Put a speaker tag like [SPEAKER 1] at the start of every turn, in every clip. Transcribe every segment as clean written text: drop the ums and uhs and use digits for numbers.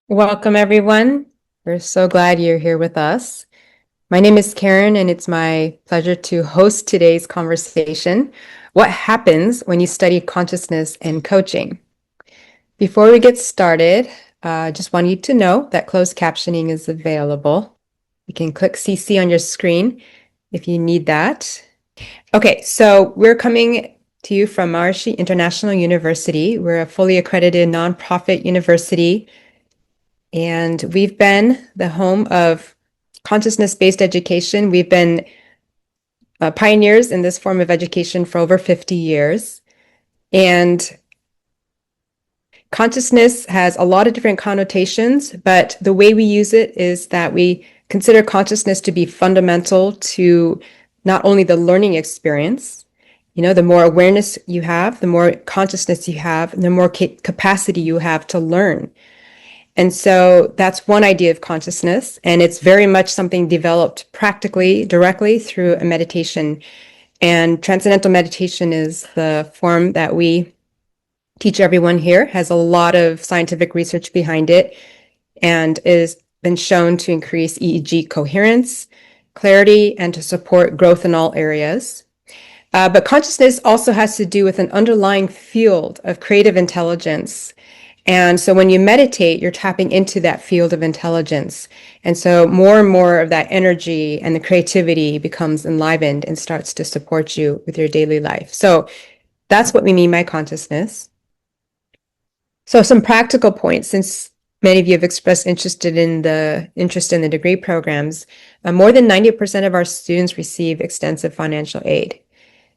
[SPEAKER 1] Welcome, everyone. We're so glad you're here with us. My name is Karen, and it's my pleasure to host today's conversation. What happens when you study consciousness and coaching? Before we get started, I just want you to know that closed captioning is available. You can click CC on your screen if you need that. Okay, so we're coming to you from Maharishi International University. We're a fully accredited nonprofit university. And we've been the home of consciousness-based education. We've been pioneers in this form of education for over 50 years. And consciousness has a lot of different connotations, but the way we use it is that we consider consciousness to be fundamental to not only the learning experience. The more awareness you have, the more consciousness you have, and the more capacity you have to learn. And so that's one idea of consciousness, and it's very much something developed practically, directly through a meditation. And transcendental meditation is the form that we teach everyone here, has a lot of scientific research behind it, and has been shown to increase EEG coherence, clarity, and to support growth in all areas. But consciousness also has to do with an underlying field of creative intelligence. And so when you meditate, you're tapping into that field of intelligence. And so more and more of that energy and the creativity becomes enlivened and starts to support you with your daily life. So that's what we mean by consciousness. So some practical points, since many of you have expressed interest in the degree programs, more than 90% of our students receive extensive financial aid.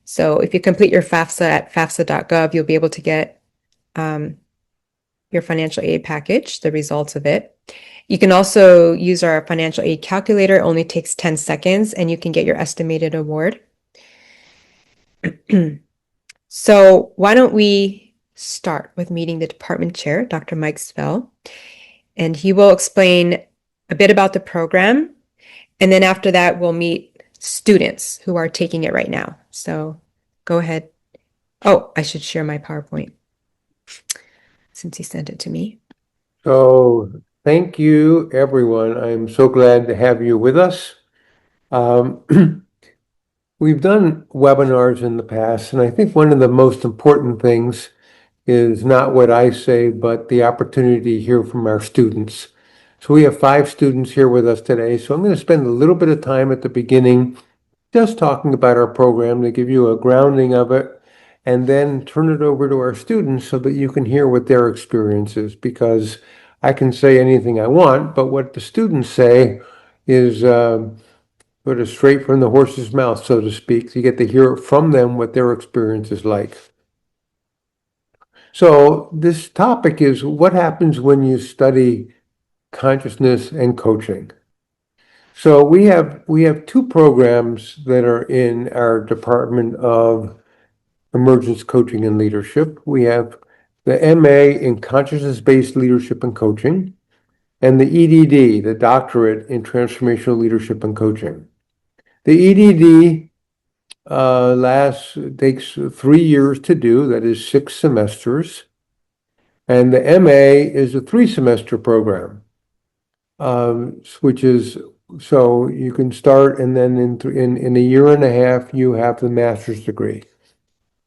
[SPEAKER 1] So if you complete your FAFSA at fafsa.gov, you'll be able to get your financial aid package, the results of it. You can also use our financial aid calculator. It only takes 10 seconds, and you can get your estimated award. So why don't we start with meeting the department chair, Dr. Mike Zwell, and he will explain a bit about the program. And then after that, we'll meet students who are taking it right now. So go ahead. Oh, I should share my PowerPoint since he sent it to me.
[SPEAKER 2] So thank you, everyone. I'm so glad to have you with us. We've done webinars in the past, and I think one of the most important things is not what I say, but the opportunity to hear from our students. So we have 5 students here with us today. So I'm going to spend a little bit of time at the beginning just talking about our program to give you a grounding of it, and then turn it over to our students so that you can hear what their experience is, because I can say anything I want, but what the students say is sort of straight from the horse's mouth, so to speak. So you get to hear from them what their experience is like. So this topic is what happens when you study consciousness and coaching. So we have 2 programs that are in our Department of Emergence Coaching and Leadership. We have the MA in Consciousness-Based Leadership and Coaching, and the EDD, the Doctorate in Transformational Leadership and Coaching. The EDD takes 3 years to do, that is 6 semesters, and the MA is a 3-semester program, which is so you can start, and then in a year and a half you have the master's degree.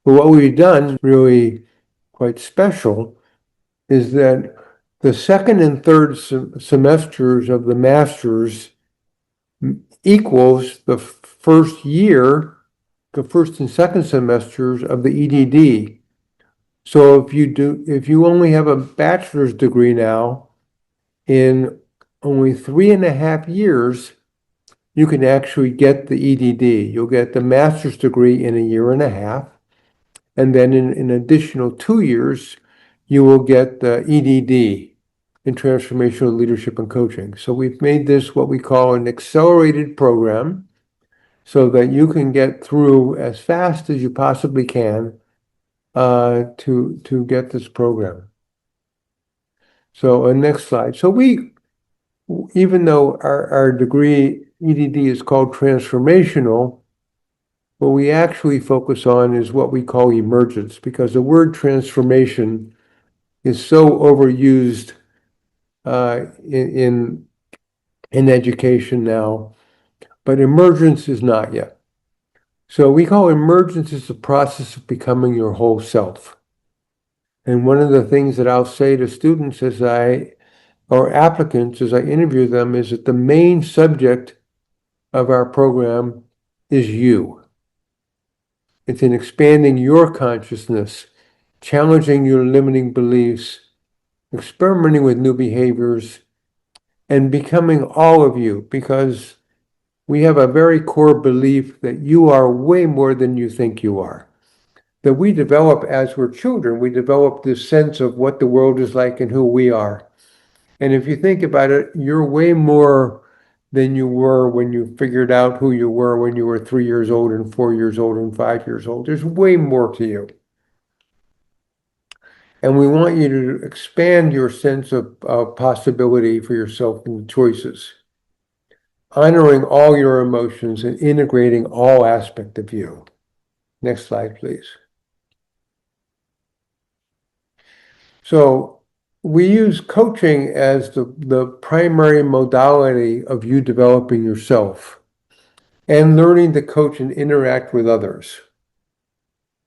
[SPEAKER 2] But what we've done really quite special is that the second and third semesters of the master's equals the first and second semesters of the EDD. So if you only have a bachelor's degree now, in only 3.5 years, you can actually get the EDD. You'll get the master's degree in a year and a half. And then in an additional 2 years, you will get the EDD in Transformational Leadership and Coaching. So we've made this what we call an accelerated program so that you can get through as fast as you possibly can to get this program. So next slide. So even though our degree EDD is called transformational, what we actually focus on is what we call emergence, because the word transformation is so overused in education now, but emergence is not yet. So we call emergence is the process of becoming your whole self. And one of the things that I'll say to students or applicants as I interview them is that the main subject of our program is you. It's in expanding your consciousness, challenging your limiting beliefs, experimenting with new behaviors, and becoming all of you, because we have a very core belief that you are way more than you think you are. That we develop as we're children, we develop this sense of what the world is like and who we are. And if you think about it, you're way more than you were when you figured out who you were when you were 3 years old and 4 years old and 5 years old. There's way more to you. And we want you to expand your sense of possibility for yourself and choices, honoring all your emotions and integrating all aspects of you. Next slide, please. So we use coaching as the primary modality of you developing yourself and learning to coach and interact with others.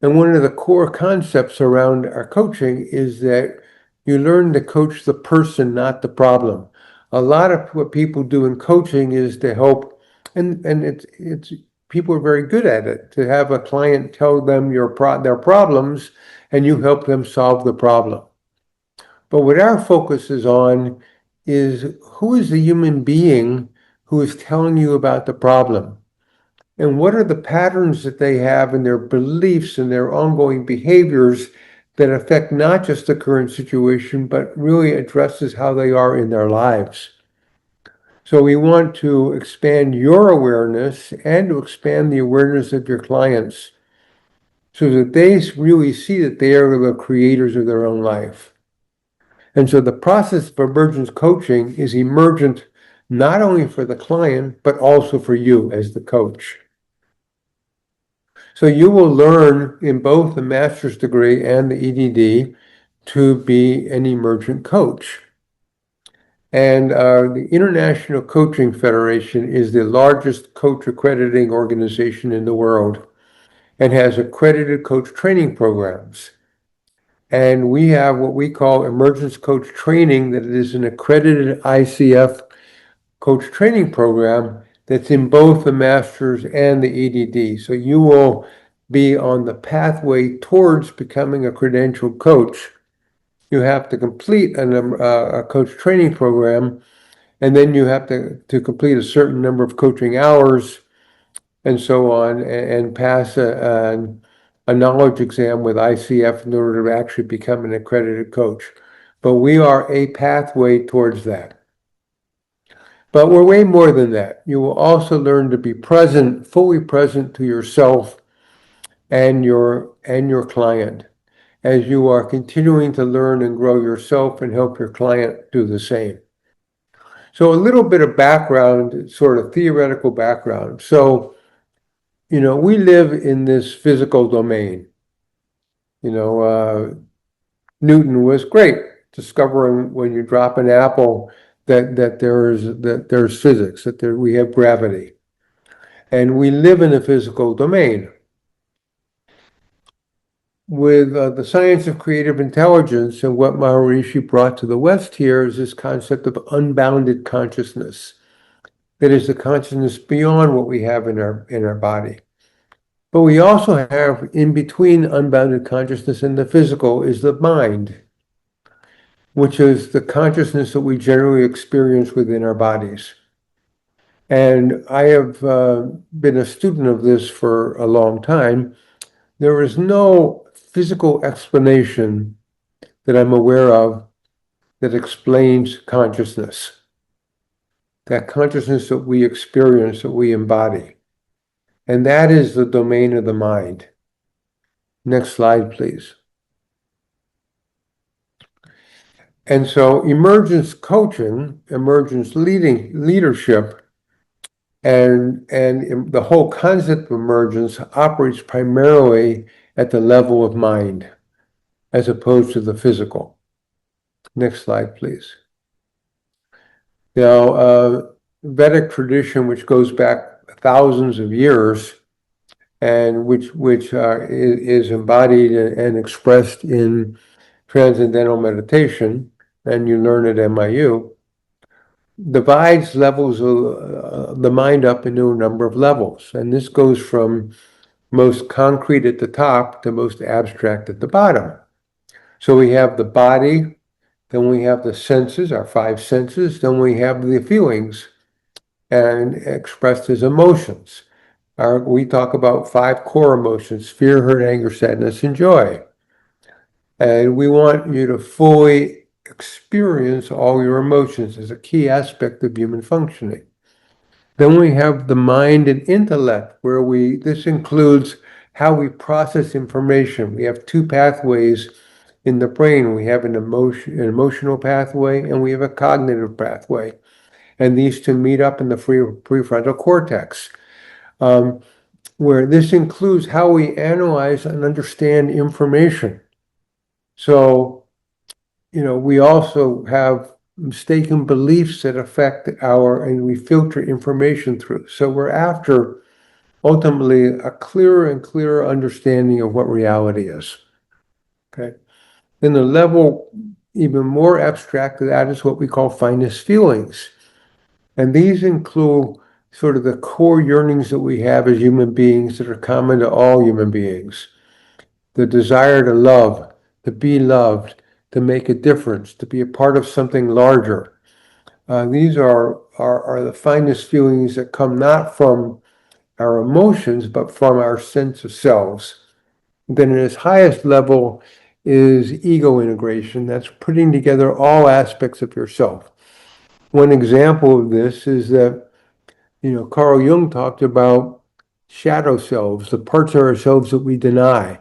[SPEAKER 2] And one of the core concepts around our coaching is that you learn to coach the person, not the problem. A lot of what people do in coaching is to help, and it's people are very good at it, to have a client tell them their problems and you help them solve the problem. But what our focus is on is who is the human being who is telling you about the problem? And what are the patterns that they have in their beliefs and their ongoing behaviors that affect not just the current situation, but really addresses how they are in their lives? So we want to expand your awareness and to expand the awareness of your clients so that they really see that they are the creators of their own life. And so the process of emergence coaching is emergent not only for the client, but also for you as the coach. So you will learn in both the master's degree and the EDD to be an emergent coach. And the International Coaching Federation is the largest coach accrediting organization in the world and has accredited coach training programs. And we have what we call emergence coach training, that it is an accredited ICF coach training program that's in both the master's and the EDD. So you will be on the pathway towards becoming a credentialed coach. You have to complete a coach training program, and then you have to complete a certain number of coaching hours and so on, and pass a knowledge exam with ICF in order to actually become an accredited coach. But we are a pathway towards that. But we're way more than that. You will also learn to be present, fully present to yourself and your client as you are continuing to learn and grow yourself and help your client do the same. So a little bit of background, sort of theoretical background. So, we live in this physical domain. Newton was great discovering when you drop an apple that there's physics, that we have gravity. And we live in a physical domain. With the science of creative intelligence and what Maharishi brought to the West here is this concept of unbounded consciousness. That is the consciousness beyond what we have in our body. But we also have, in between unbounded consciousness and the physical, is the mind, which is the consciousness that we generally experience within our bodies. And I have been a student of this for a long time. There is no physical explanation that I'm aware of that explains consciousness. That consciousness that we experience, that we embody. And that is the domain of the mind. Next slide, please. And so emergence coaching, emergence leadership, and the whole concept of emergence operates primarily at the level of mind, as opposed to the physical. Next slide, please. Vedic tradition, which goes back thousands of years, and which is embodied and expressed in transcendental meditation, and you learn at MIU, divides levels of the mind up into a number of levels. And this goes from most concrete at the top to most abstract at the bottom. So we have the body, then we have the senses, our five senses, then we have the feelings and expressed as emotions. We talk about five core emotions: fear, hurt, anger, sadness, and joy. And we want you to fully experience all your emotions as a key aspect of human functioning. Then we have the mind and intellect, where this includes how we process information. We have two pathways in the brain. We have an emotional pathway, and we have a cognitive pathway. And these two meet up in the prefrontal cortex, where this includes how we analyze and understand information. So, we also have mistaken beliefs that affect and we filter information through. So we're after ultimately a clearer and clearer understanding of what reality is. Okay. Then the level even more abstract of that is what we call finest feelings. And these include sort of the core yearnings that we have as human beings that are common to all human beings. The desire to love, to be loved, to make a difference, to be a part of something larger. These are the finest feelings that come not from our emotions, but from our sense of selves. Then at its highest level is ego integration. That's putting together all aspects of yourself. One example of this is that, Carl Jung talked about shadow selves, the parts of ourselves that we deny.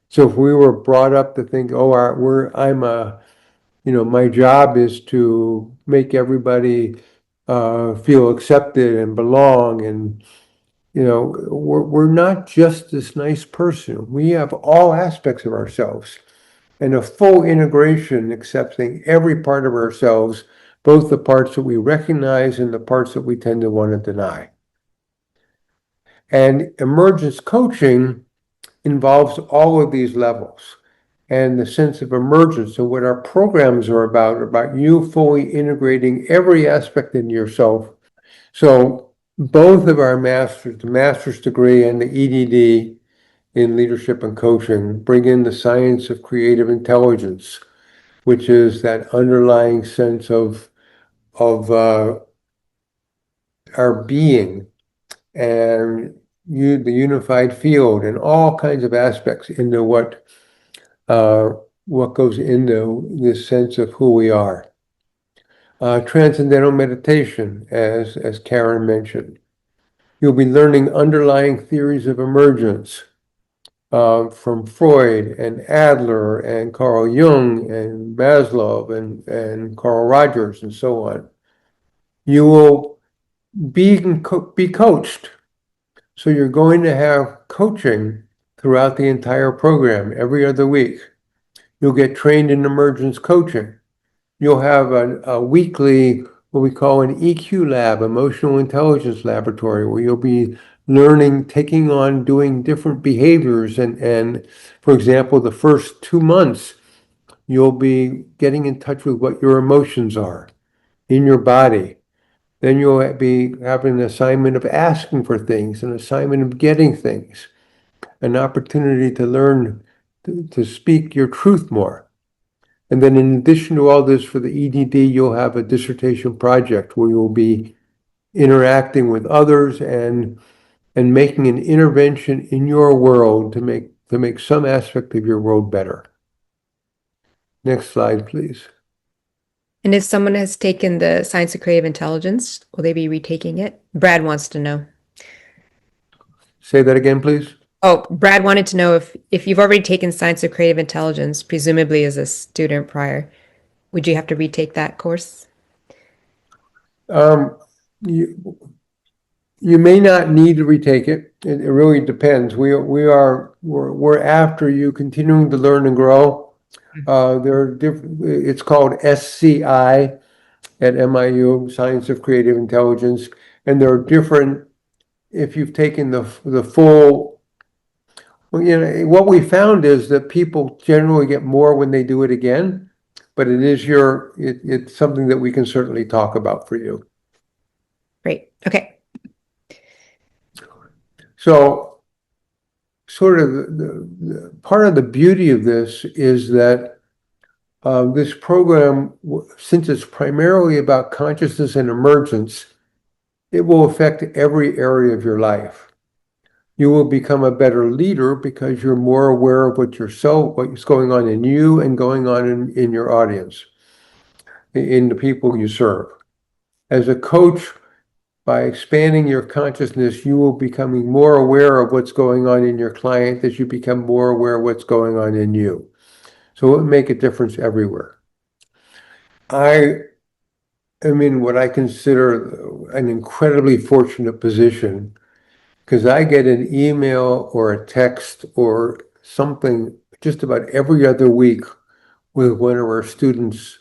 [SPEAKER 2] So if we were brought up to think, my job is to make everybody feel accepted and belong, and we're not just this nice person. We have all aspects of ourselves, and a full integration, accepting every part of ourselves, both the parts that we recognize and the parts that we tend to want to deny. And emergence coaching involves all of these levels and the sense of emergence. And what our programs are about you fully integrating every aspect in yourself. So both of our masters, the master's degree and the EDD in leadership and coaching, bring in the science of creative intelligence, which is that underlying sense of our being and the unified field and all kinds of aspects into what goes into this sense of who we are. Transcendental meditation, as Karen mentioned. You'll be learning underlying theories of emergence from Freud and Adler and Carl Jung and Maslow and Carl Rogers and so on. You will be coached. So you're going to have coaching throughout the entire program every other week. You'll get trained in emergence coaching. You'll have a weekly, what we call an EQ lab, emotional intelligence laboratory, where you'll be learning, taking on, doing different behaviors. And for example, the first 2 months, you'll be getting in touch with what your emotions are in your body. Then you'll be having an assignment of asking for things, an assignment of getting things, an opportunity to learn to speak your truth more. And then in addition to all this, for the EDD, you'll have a dissertation project where you'll be interacting with others and making an intervention in your world to make some aspect of your world better. Next slide, please.
[SPEAKER 1] And if someone has taken the Science of Creative Intelligence, will they be retaking it? Brad wants to know.
[SPEAKER 2] Say that again, please.
[SPEAKER 1] Oh, Brad wanted to know if you've already taken Science of Creative Intelligence, presumably as a student prior, would you have to retake that course?
[SPEAKER 2] You may not need to retake it. It really depends. We're after you continuing to learn and grow. There are different. It's called SCI, at MIU, Science of Creative Intelligence, and there are different, if you've taken the full, well, what we found is that people generally get more when they do it again, but it's something that we can certainly talk about for you.
[SPEAKER 1] Great. Okay.
[SPEAKER 2] So sort of the part of the beauty of this is that this program, since it's primarily about consciousness and emergence, it will affect every area of your life. You will become a better leader because you're more aware of what's going on in you and going on in your audience, in the people you serve. As a coach, by expanding your consciousness, you will becoming more aware of what's going on in your client as you become more aware of what's going on in you. So it will make a difference everywhere. I am in what I consider an incredibly fortunate position because I get an email or a text or something just about every other week with one of our students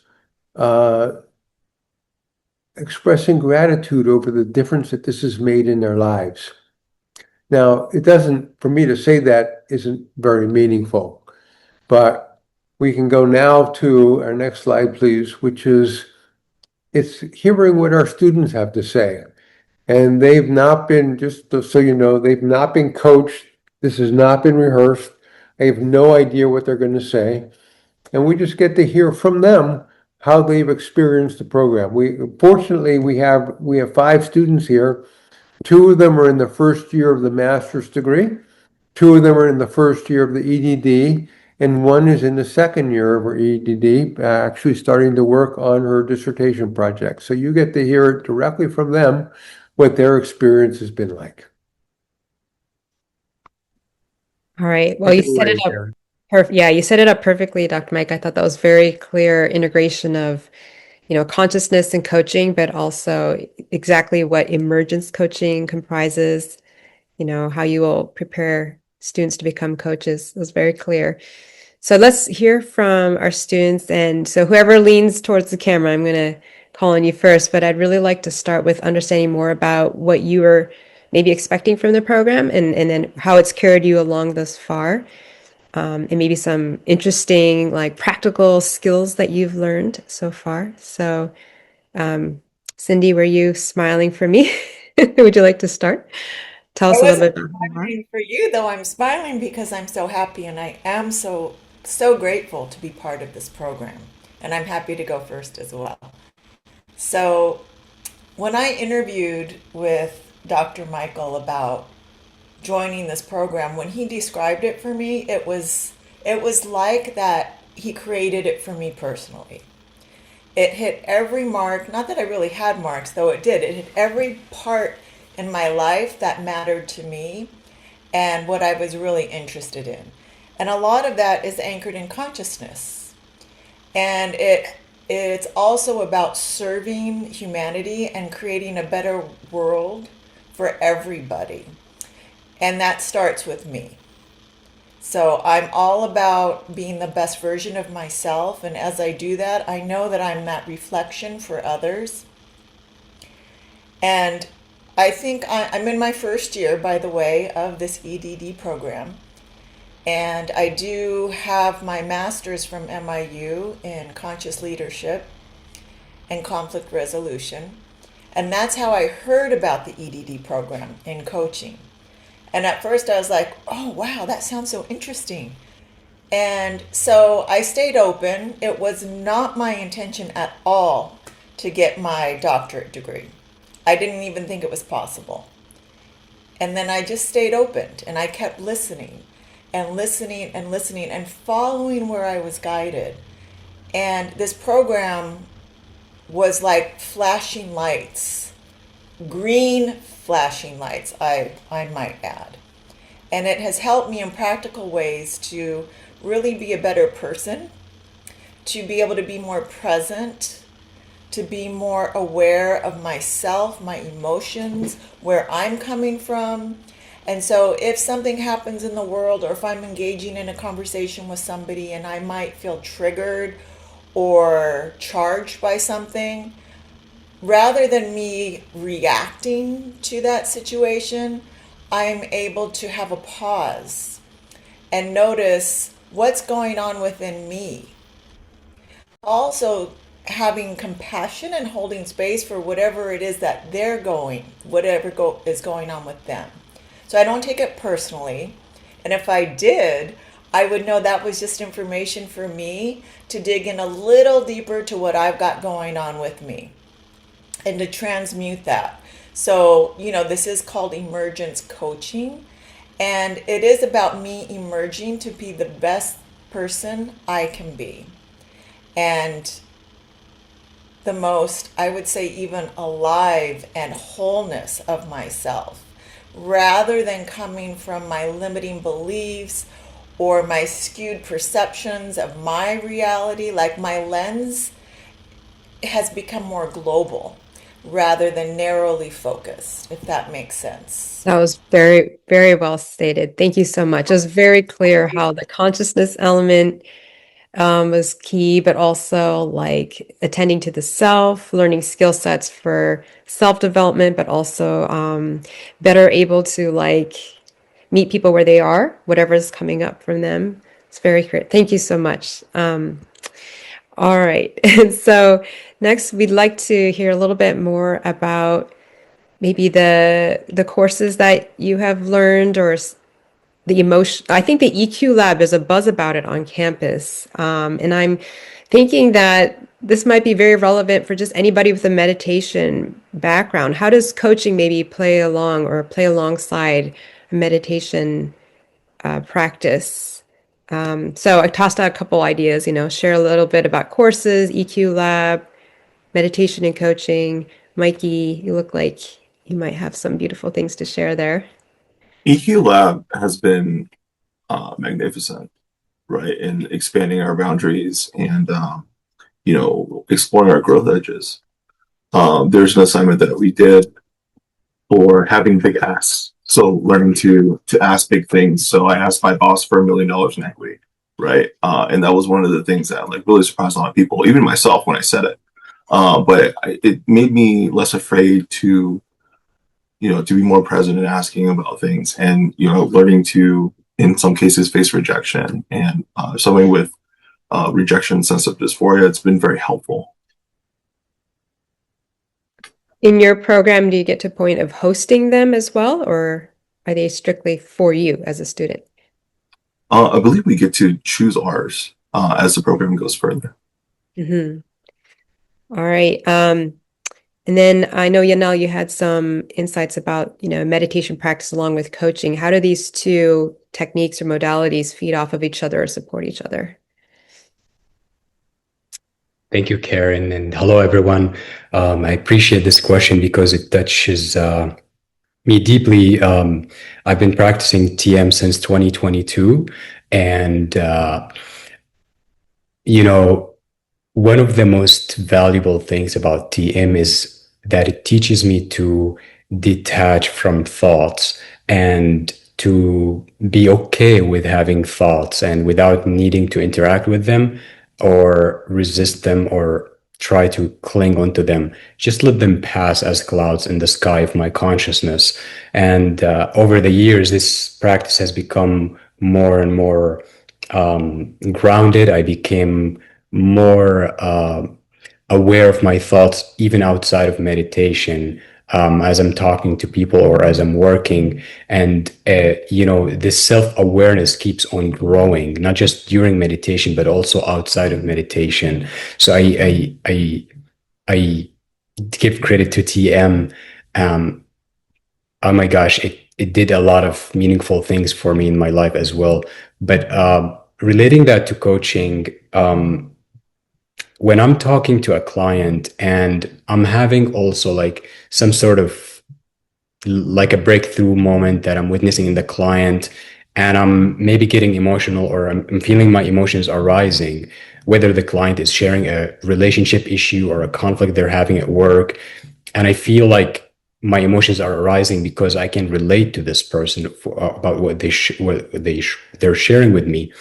[SPEAKER 2] expressing gratitude over the difference that this has made in their lives. Now, for me to say that isn't very meaningful, but we can go now to our next slide, please, which is it's hearing what our students have to say. And they've not been, just so you know, they've not been coached. This has not been rehearsed. I have no idea what they're going to say. And we just get to hear from them how they've experienced the program. Fortunately, we have 5 students here. 2 of them are in the first year of the master's degree. 2 of them are in the first year of the EDD, and 1 is in the second year of her EDD, actually starting to work on her dissertation project. So you get to hear it directly from them, what their experience has been like.
[SPEAKER 1] All right. Well, you set it up Yeah, you set it up perfectly, Dr. Mike. I thought that was very clear integration of, consciousness and coaching, but also exactly what emergence coaching comprises, how you will prepare students to become coaches. It was very clear. So let's hear from our students. And so whoever leans towards the camera, I'm going to call on you first, but I'd really like to start with understanding more about what you were maybe expecting from the program and then how it's carried you along thus far. And maybe some interesting, like practical skills that you've learned so far. So, Cindy, were you smiling for me? Would you like to start? Tell
[SPEAKER 3] I
[SPEAKER 1] us a little
[SPEAKER 3] wasn't
[SPEAKER 1] bit about who you are.
[SPEAKER 3] smiling for you, though. I'm smiling because I'm so happy and I am so grateful to be part of this program. And I'm happy to go first as well. So, when I interviewed with Dr. Michael about joining this program, when he described it for me, it was like that he created it for me personally. It hit every mark, not that I really had marks, though it did. It hit every part in my life that mattered to me and what I was really interested in. And a lot of that is anchored in consciousness. And it's also about serving humanity and creating a better world for everybody. And that starts with me. So I'm all about being the best version of myself. And as I do that, I know that I'm that reflection for others. And I think I'm in my first year, by the way, of this EDD program. And I do have my master's from MIU in conscious leadership and conflict resolution. And that's how I heard about the EDD program in coaching. And at first I was like, oh, wow, that sounds so interesting. And so I stayed open. It was not my intention at all to get my doctorate degree. I didn't even think it was possible. And then I just stayed open and I kept listening and listening and listening and following where I was guided. And this program was like flashing lights, green flashing lights, I might add. And it has helped me in practical ways to really be a better person, to be able to be more present, to be more aware of myself, my emotions, where I'm coming from. And so if something happens in the world, or if I'm engaging in a conversation with somebody and I might feel triggered or charged by something, rather than me reacting to that situation, I'm able to have a pause and notice what's going on within me. Also, having compassion and holding space for whatever it is that they're going, is going on with them. So I don't take it personally. And if I did, I would know that was just information for me to dig in a little deeper to what I've got going on with me and to transmute that. So, this is called emergence coaching. And it is about me emerging to be the best person I can be. And the most, I would say, even alive and wholeness of myself, rather than coming from my limiting beliefs or my skewed perceptions of my reality. Like, my lens has become more global rather than narrowly focused, if that makes sense.
[SPEAKER 1] That was very, very well stated. Thank you so much. It was very clear how the consciousness element was key, but also like attending to the self, learning skill sets for self-development, but also better able to like meet people where they are, whatever is coming up from them. It's very great. Thank you so much. All right. And so next, we'd like to hear a little bit more about maybe the courses that you have learned or the emotion. I think the EQ lab, there's a buzz about it on campus. And I'm thinking that this might be very relevant for just anybody with a meditation background. How does coaching maybe play along or play alongside a meditation practice? So I tossed out a couple ideas, share a little bit about courses, EQ lab, meditation and coaching. Mikey, you look like you might have some beautiful things to share there.
[SPEAKER 4] EQ Lab has been magnificent, right, in expanding our boundaries and exploring our growth edges. There's an assignment that we did for having big asks, so learning to ask big things. So I asked my boss for $1 million in equity, right, and that was one of the things that like really surprised a lot of people, even myself when I said it. But it made me less afraid to be more present and asking about things, and learning to, in some cases, face rejection. And somebody with rejection sensitive dysphoria, it's been very helpful.
[SPEAKER 1] In your program, do you get to point of hosting them as well, or are they strictly for you as a student?
[SPEAKER 4] I believe we get to choose ours as the program goes further.
[SPEAKER 1] Mm-hmm. All right. And then I know, Yanel, you had some insights about, meditation practice along with coaching. How do these two techniques or modalities feed off of each other or support each other?
[SPEAKER 5] Thank you, Karen, and hello, everyone. I appreciate this question because it touches me deeply. I've been practicing TM since 2022, and one of the most valuable things about TM is that it teaches me to detach from thoughts and to be okay with having thoughts and without needing to interact with them or resist them or try to cling onto them. Just let them pass as clouds in the sky of my consciousness. And over the years, this practice has become more and more grounded. I became more aware of my thoughts, even outside of meditation, as I'm talking to people or as I'm working. And, this self-awareness keeps on growing, not just during meditation, but also outside of meditation. So I give credit to TM. Oh my gosh, it did a lot of meaningful things for me in my life as well. But relating that to coaching, when I'm talking to a client and I'm having also like some sort of like a breakthrough moment that I'm witnessing in the client, and I'm maybe getting emotional or I'm feeling my emotions are rising, whether the client is sharing a relationship issue or a conflict they're having at work, and I feel like my emotions are arising because I can relate to this person about what they're sharing with me.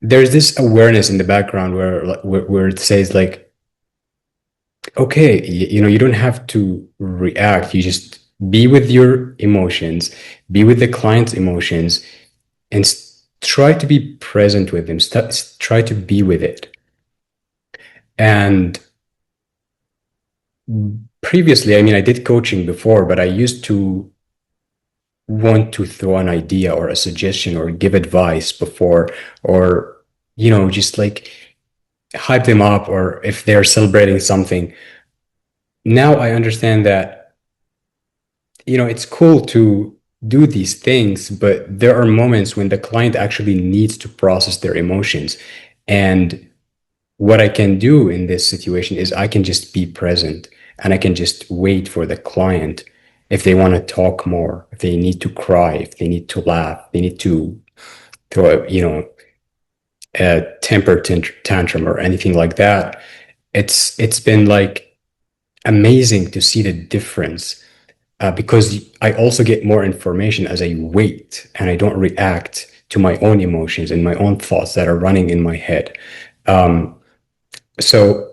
[SPEAKER 5] There's this awareness in the background where it says like, okay, you don't have to react. You just be with your emotions, be with the client's emotions, and try to be present with them. Try to be with it. And previously, I mean, I did coaching before, but I used to want to throw an idea or a suggestion or give advice before, or, just like hype them up, or if they're celebrating something. Now I understand that, it's cool to do these things, but there are moments when the client actually needs to process their emotions. And what I can do in this situation is I can just be present, and I can just wait for the client if they want to talk more, if they need to cry, if they need to laugh, they need to throw a temper tantrum or anything like that. It's been like amazing to see the difference, because I also get more information as I wait and I don't react to my own emotions and my own thoughts that are running in my head. Um, so,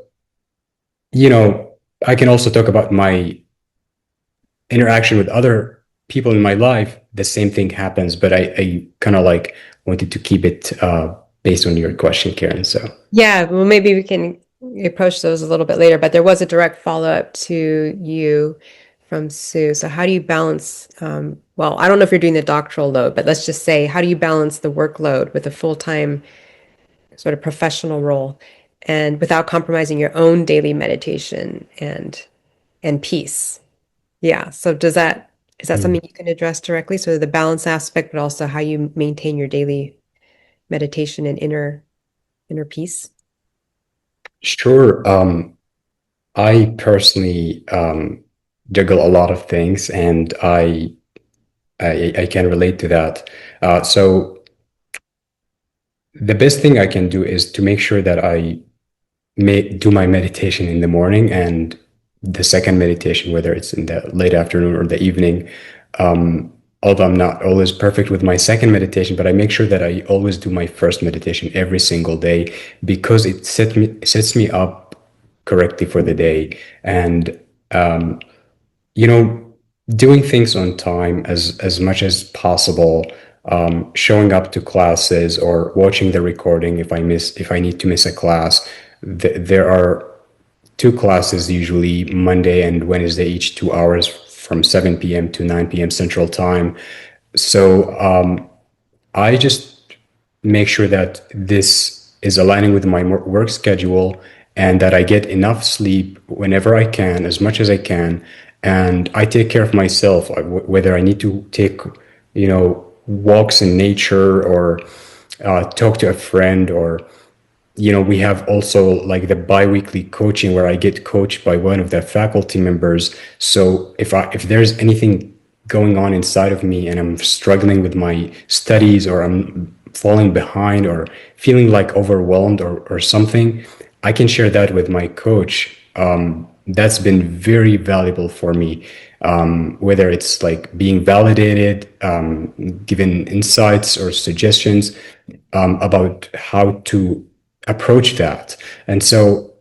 [SPEAKER 5] I can also talk about my interaction with other people in my life. The same thing happens, but I kind of like wanted to keep it based on your question, Karen. So,
[SPEAKER 1] Yeah, well, maybe we can approach those a little bit later, but there was a direct follow-up to you from Sue. So how do you balance, well, I don't know if you're doing the doctoral load, but let's just say, how do you balance the workload with a full-time sort of professional role and without compromising your own daily meditation and peace? Yeah. So is that something you can address directly? So the balance aspect, but also how you maintain your daily meditation and inner peace?
[SPEAKER 5] sure. I personally juggle a lot of things, and I can relate to that. So the best thing I can do is to make sure that I do my meditation in the morning, and the second meditation, whether it's in the late afternoon or the evening. Although I'm not always perfect with my second meditation, but I make sure that I always do my first meditation every single day, because it sets me up correctly for the day. And you know, doing things on time as much as possible, showing up to classes or watching the recording if I need to miss a class. There are two classes, usually Monday and Wednesday, each 2 hours from 7 p.m. to 9 p.m. Central Time. So I just make sure that this is aligning with my work schedule, and that I get enough sleep whenever I can, as much as I can, and I take care of myself, whether I need to take, walks in nature, or talk to a friend, or we have also like the bi-weekly coaching where I get coached by one of the faculty members. So if there's anything going on inside of me and I'm struggling with my studies, or I'm falling behind, or feeling like overwhelmed, or something, I can share that with my coach. That's been very valuable for me. Whether it's like being validated, given insights or suggestions about how to approach that. And so,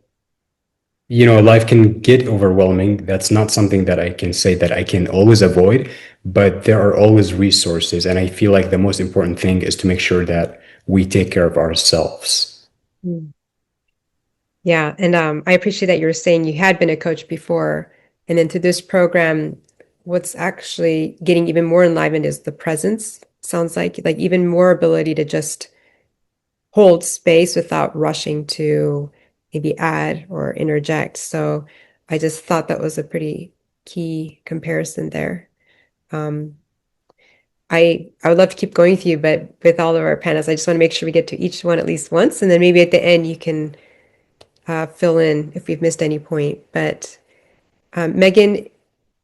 [SPEAKER 5] life can get overwhelming. That's not something that I can say that I can always avoid, but there are always resources. And I feel like the most important thing is to make sure that we take care of ourselves.
[SPEAKER 1] Mm. Yeah, and I appreciate that you were saying you had been a coach before, and into this program, what's actually getting even more enlivened is the presence. Sounds like even more ability to just hold space without rushing to maybe add or interject. So I just thought that was a pretty key comparison there. Um, I would love to keep going with you, but with all of our panels, I just want to make sure we get to each one at least once, and then maybe at the end you can fill in if we've missed any point. But Megan,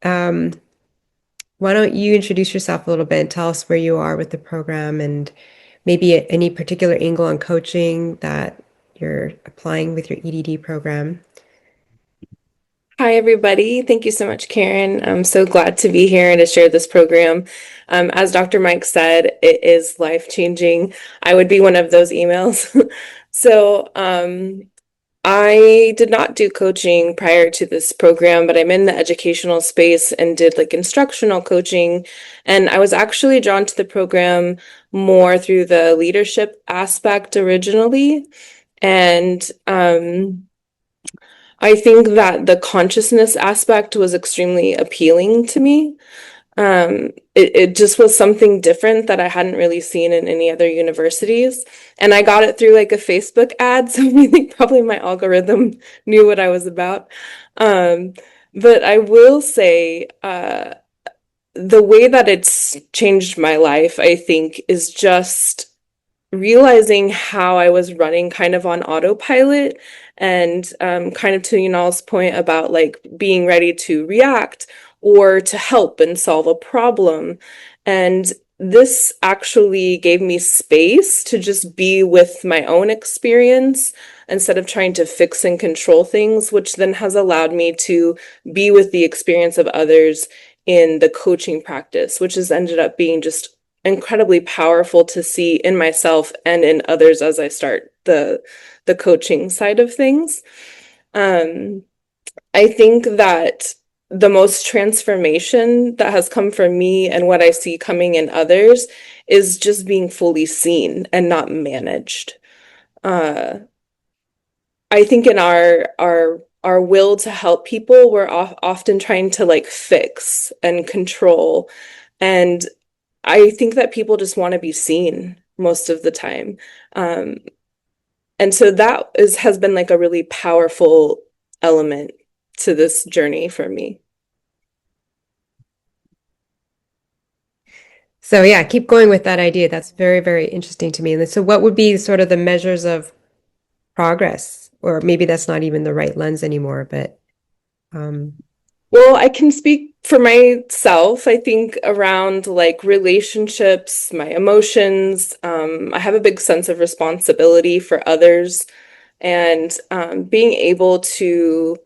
[SPEAKER 1] um, why don't you introduce yourself a little bit and tell us where you are with the program, and maybe any particular angle on coaching that you're applying with your EDD program.
[SPEAKER 6] Hi, everybody. Thank you so much, Karen. I'm so glad to be here and to share this program. As Dr. Mike said, it is life-changing. I would be one of those emails. So I did not do coaching prior to this program, but I'm in the educational space and did like instructional coaching. And I was actually drawn to the program more through the leadership aspect originally. And I think that the consciousness aspect was extremely appealing to me. It just was something different that I hadn't really seen in any other universities. And I got it through like a Facebook ad, so I think probably my algorithm knew what I was about. Um, but I will say, the way that it's changed my life, I think, is just realizing how I was running kind of on autopilot and kind of to Yunal's point about like being ready to react or to help and solve a problem. And this actually gave me space to just be with my own experience instead of trying to fix and control things, which then has allowed me to be with the experience of others in the coaching practice, which has ended up being just incredibly powerful to see in myself and in others as I start the coaching side of things. I think that the most transformation that has come from me and what I see coming in others is just being fully seen and not managed. Uh, I think in our will to help people, we're often trying to like fix and control. And I think that people just want to be seen most of the time. Um, and so that has been like a really powerful element to this journey for me.
[SPEAKER 1] So yeah, keep going with that idea. That's very, very interesting to me. And so what would be sort of the measures of progress? Or maybe that's not even the right lens anymore, but um,
[SPEAKER 6] Well, I can speak for myself. I think around like relationships, my emotions, I have a big sense of responsibility for others and being able to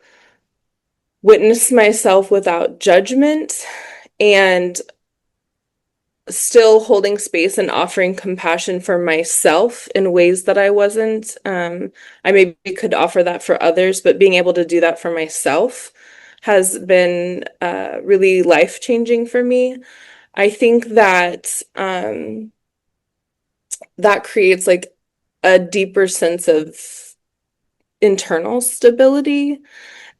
[SPEAKER 6] witness myself without judgment and still holding space and offering compassion for myself in ways that I wasn't. I maybe could offer that for others, but being able to do that for myself has been really life-changing for me. I think that that creates like a deeper sense of internal stability.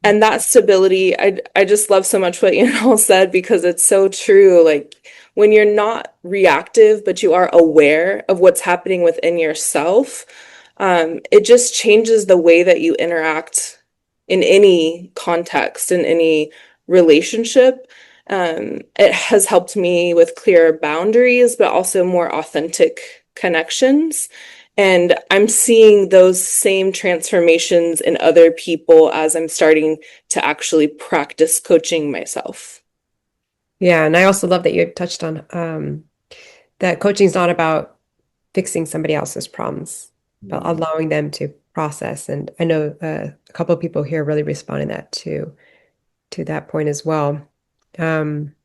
[SPEAKER 6] And that stability, I just love so much what you all said because it's so true. Like when you're not reactive, but you are aware of what's happening within yourself, it just changes the way that you interact in any context, in any relationship. It has helped me with clearer boundaries, but also more authentic connections. And I'm seeing those same transformations in other people as I'm starting to actually practice coaching myself.
[SPEAKER 1] yeah, and I also love that you touched on that coaching is not about fixing somebody else's problems, but allowing them to process. And I know a couple of people here really responded that to that point as well. Um,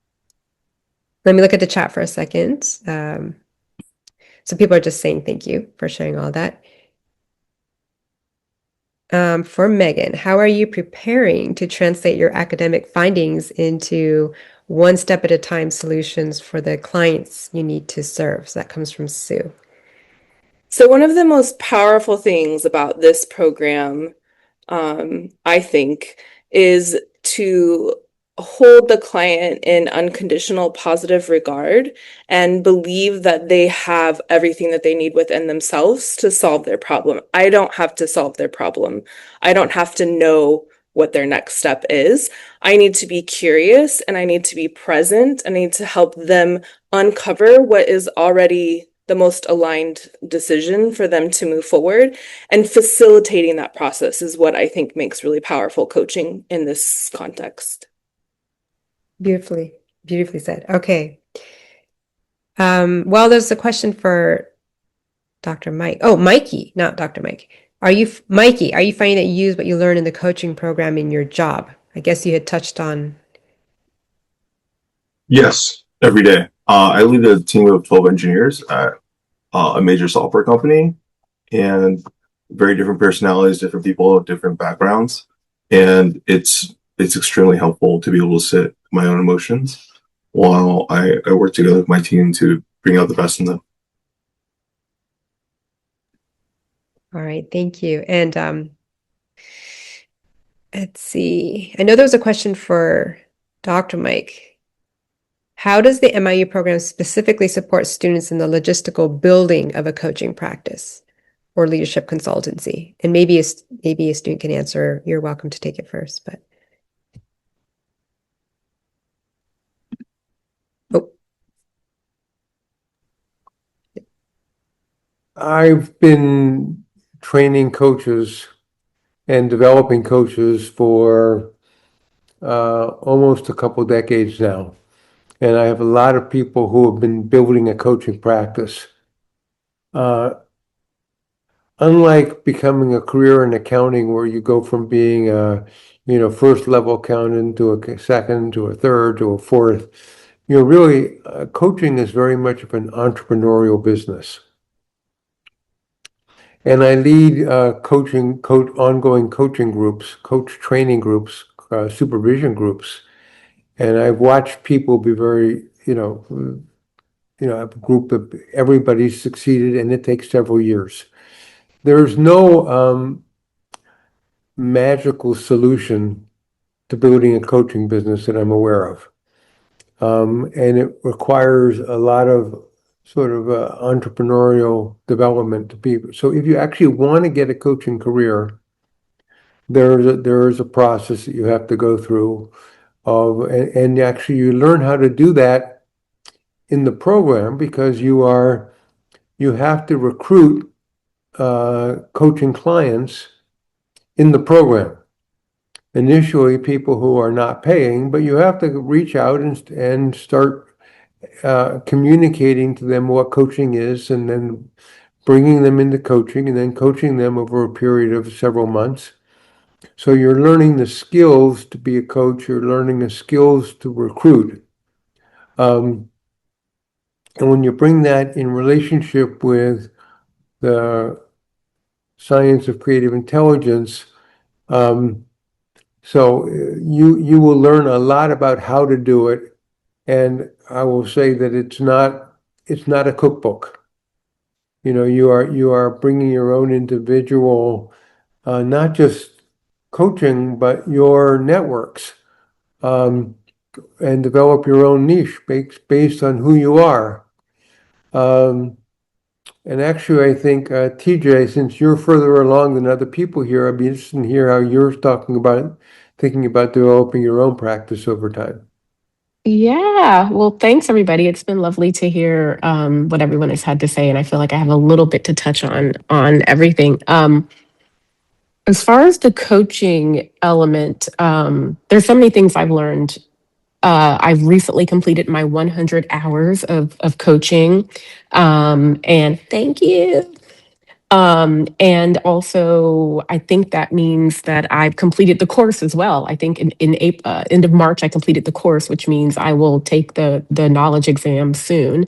[SPEAKER 1] let me look at the chat for a second. So people are just saying thank you for sharing all that. For Megan, how are you preparing to translate your academic findings into one step at a time solutions for the clients you need to serve? So that comes from Sue.
[SPEAKER 6] So one of the most powerful things about this program, I think, is to hold the client in unconditional positive regard and believe that they have everything that they need within themselves to solve their problem. I don't have to solve their problem. I don't have to know what their next step is. I need to be curious and I need to be present. I need to help them uncover what is already the most aligned decision for them to move forward. And facilitating that process is what I think makes really powerful coaching in this context.
[SPEAKER 1] Beautifully, beautifully said. Okay. Well, there's a question for Dr. Mike. Oh, Mikey, not Dr. Mike. Mikey, are you finding that you use what you learn in the coaching program in your job? I guess you had touched on.
[SPEAKER 4] Yes, every day. I lead a team of 12 engineers at a major software company, and very different personalities, different people, different backgrounds, and it's extremely helpful to be able to sit my own emotions while I work together with my team to bring out the best in them.
[SPEAKER 1] All right, thank you. And let's see. I know there was a question for Dr. Mike. How does the MIU program specifically support students in the logistical building of a coaching practice or leadership consultancy? And maybe a student can answer. You're welcome to take it first, but. Oh.
[SPEAKER 2] I've been training coaches and developing coaches for almost a couple decades now. And I have a lot of people who have been building a coaching practice. Unlike becoming a career in accounting where you go from being a first level accountant to a second to a third to a fourth, really coaching is very much of an entrepreneurial business. And I lead ongoing coaching groups, coach training groups, supervision groups. And I've watched people be very, a group of everybody's succeeded, and it takes several years. There's no magical solution to building a coaching business that I'm aware of. And it requires a lot of sort of entrepreneurial development to people. So if you actually want to get a coaching career, there is a process that you have to go through and actually you learn how to do that in the program because you have to recruit coaching clients in the program. Initially, people who are not paying, but you have to reach out and start communicating to them what coaching is, and then bringing them into coaching, and then coaching them over a period of several months. So you're learning the skills to be a coach. You're learning the skills to recruit. And when you bring that in relationship with the science of creative intelligence, so you will learn a lot about how to do it. And I will say that it's not a cookbook. You are bringing your own individual, not just coaching, but your networks, and develop your own niche based on who you are. And actually, I think, TJ, since you're further along than other people here, I'd be interested to hear how you're thinking about developing your own practice over time.
[SPEAKER 7] Yeah, well, thanks everybody. It's been lovely to hear what everyone has had to say, and I feel like I have a little bit to touch on everything. As far as the coaching element, there's so many things I've learned. I've recently completed my 100 hours of coaching, and thank you. And also, I think that means that I've completed the course as well. I think in April, end of March, I completed the course, which means I will take the knowledge exam soon.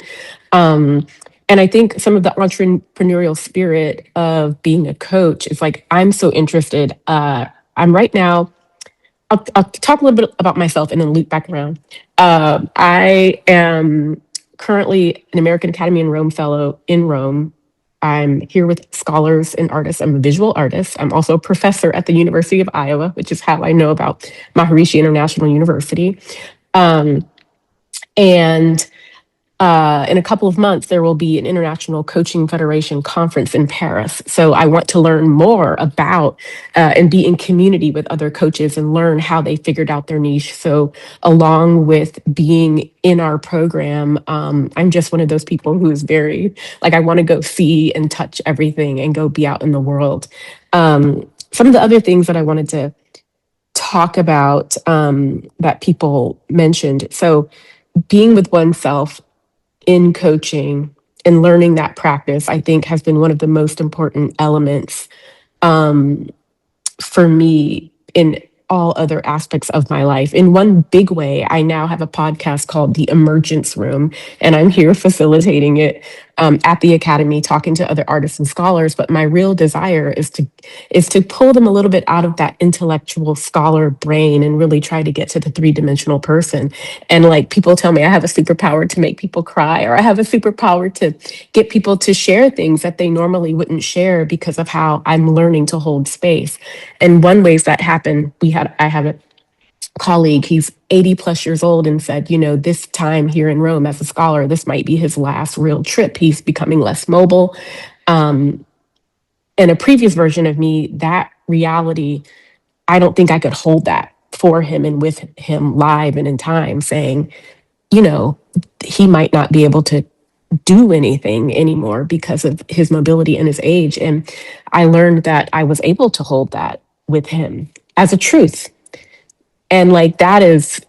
[SPEAKER 7] And I think some of the entrepreneurial spirit of being a coach is like, I'm so interested. I'm right now, I'll talk a little bit about myself and then loop back around. I am currently an American Academy in Rome Fellow in Rome. I'm here with scholars and artists. I'm a visual artist. I'm also a professor at the University of Iowa, which is how I know about Maharishi International University. And in a couple of months, there will be an International Coaching Federation conference in Paris. So I want to learn more about and be in community with other coaches and learn how they figured out their niche. So along with being in our program, I'm just one of those people who is very, like, I want to go see and touch everything and go be out in the world. Some of the other things that I wanted to talk about that people mentioned. So being with oneself in coaching and learning that practice, I think, has been one of the most important elements for me in all other aspects of my life. In one big way, I now have a podcast called The Emergence Room, and I'm here facilitating it at the academy talking to other artists and scholars, but my real desire is to pull them a little bit out of that intellectual scholar brain and really try to get to the three-dimensional person. And like people tell me I have a superpower to make people cry, or I have a superpower to get people to share things that they normally wouldn't share because of how I'm learning to hold space. And one ways that happened, I have a colleague, he's 80 plus years old, and said, you know, this time here in Rome as a scholar, this might be his last real trip. He's becoming less mobile. In a previous version of me, that reality, I don't think I could hold that for him and with him live and in time, saying, you know, he might not be able to do anything anymore because of his mobility and his age. And I learned that I was able to hold that with him as a truth. And like that is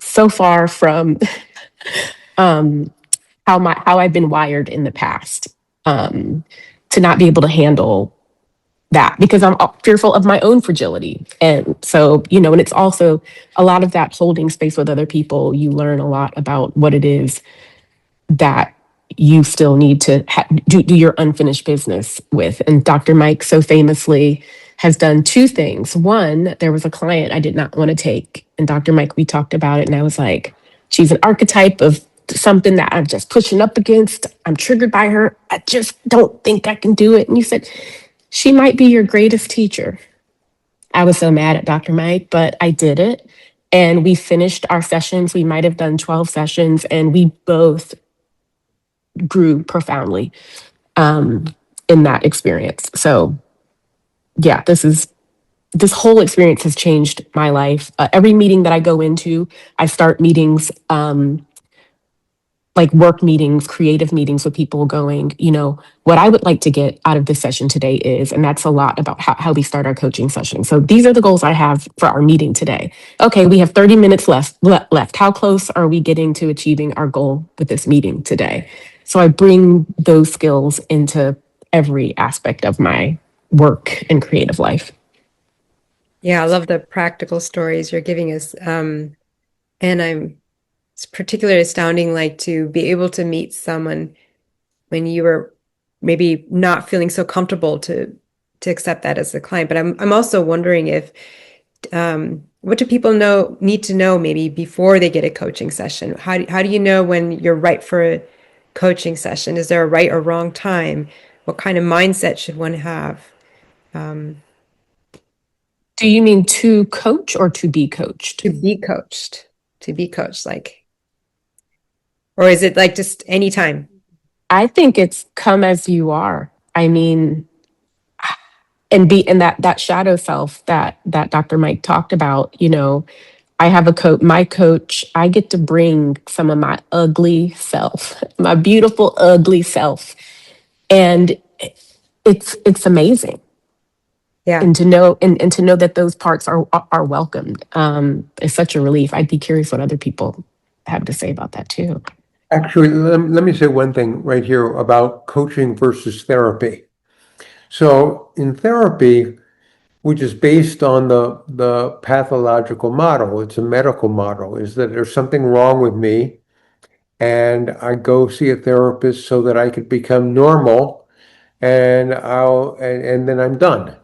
[SPEAKER 7] so far from how I've been wired in the past, to not be able to handle that because I'm fearful of my own fragility. And so, you know, and it's also a lot of that holding space with other people. You learn a lot about what it is that you still need to do your unfinished business with. And Dr. Mike so famously has done two things. One, there was a client I did not want to take. And Dr. Mike, we talked about it. And I was like, she's an archetype of something that I'm just pushing up against. I'm triggered by her. I just don't think I can do it. And you said, she might be your greatest teacher. I was so mad at Dr. Mike, but I did it. And we finished our sessions. We might have done 12 sessions, and we both grew profoundly in that experience. So yeah, this whole experience has changed my life. Every meeting that I go into, I start meetings, like work meetings, creative meetings with people going, you know, what I would like to get out of this session today is, and that's a lot about how we start our coaching session. So these are the goals I have for our meeting today. Okay, we have 30 minutes left. How close are we getting to achieving our goal with this meeting today? So I bring those skills into every aspect of my work and creative life.
[SPEAKER 1] Yeah, I love the practical stories you're giving us. It's particularly astounding, like to be able to meet someone when you were maybe not feeling so comfortable to accept that as a client. But I'm also wondering if what do people need to know maybe before they get a coaching session? How do you know when you're right for a coaching session? Is there a right or wrong time? What kind of mindset should one have?
[SPEAKER 7] Do you mean to coach or to be coached?
[SPEAKER 1] To be coached, like, or is it like just anytime?
[SPEAKER 7] I think it's come as you are. I mean, and be in that shadow self that Dr. Mike talked about. You know, I have my coach, I get to bring some of my ugly self, my beautiful ugly self. And it's amazing.
[SPEAKER 1] Yeah.
[SPEAKER 7] And to know and to know that those parts are welcomed is such a relief. I'd be curious what other people have to say about that too.
[SPEAKER 2] Actually, let me say one thing right here about coaching versus therapy. So in therapy, which is based on the pathological model, it's a medical model, is that there's something wrong with me, and I go see a therapist so that I could become normal, and then I'm done.